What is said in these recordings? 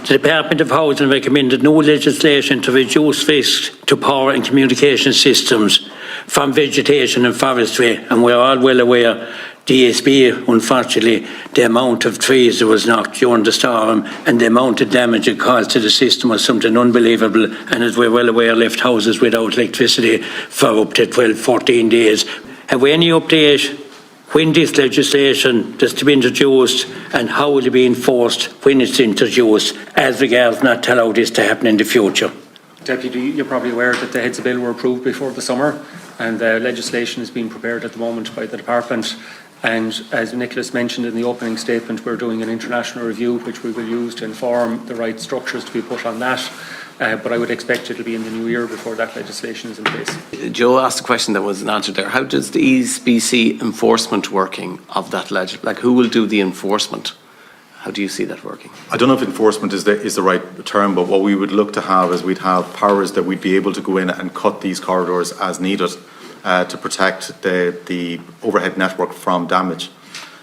The Department of Housing recommended new legislation to reduce risks to power and communication systems from vegetation and forestry, and we're all well aware the ESB, unfortunately, the amount of trees that was knocked during the storm and the amount of damage it caused to the system was something unbelievable, and as we're well aware, left houses without electricity for up to 12-14 days. Have we any update when this legislation is to be introduced and how will it be enforced when it's introduced as regards not to allow this to happen in the future? Deputy, you're probably aware that the heads of bill were approved before the summer, and legislation is being prepared at the moment by the department. And as Nicholas mentioned in the opening statement, we're doing an international review which we will use to inform the right structures to be put on that. But I would expect it will be in the new year before that legislation is in place. Joe asked a question that wasn't answered there. How does the ESB enforcement working of that legislation? Like, who will do the enforcement? How do you see that working? I don't know if enforcement is the right term, but what we would look to have is we'd have powers that we'd be able to go in and cut these corridors as needed to protect the overhead network from damage.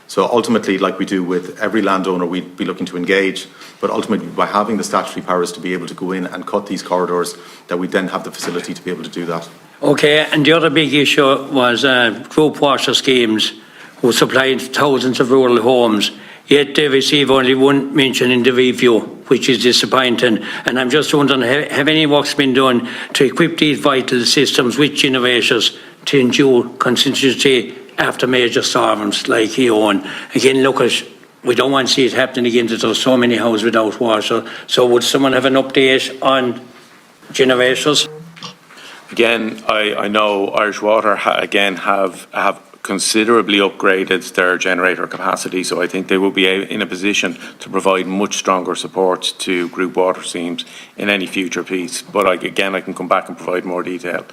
So ultimately, like we do with every landowner, we'd be looking to engage, but ultimately by having the statutory powers to be able to go in and cut these corridors, that we then have the facility to be able to do that. Okay, and the other big issue was group washer schemes who supplied thousands of rural homes, yet they receive only one mention in the review, which is disappointing. And I'm just wondering, have any works been done to equip these vital systems with generators to endure continuity after major storms like Éowyn? Again, look, we don't want to see it happening again, that there's so many houses without water. So would someone have an update on generators? Again, I know Irish Water have considerably upgraded their generator capacity, so I think they will be in a position to provide much stronger support to group water schemes in any future piece. But I can come back and provide more detail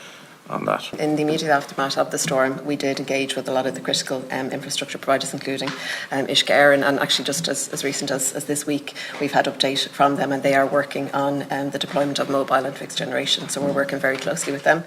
on that. In the immediate aftermath of the storm, we did engage with a lot of the critical infrastructure providers, including Oireachtas, and actually just as recent as this week, we've had update from them, and they are working on the deployment of mobile and fixed generation. So we're working very closely with them.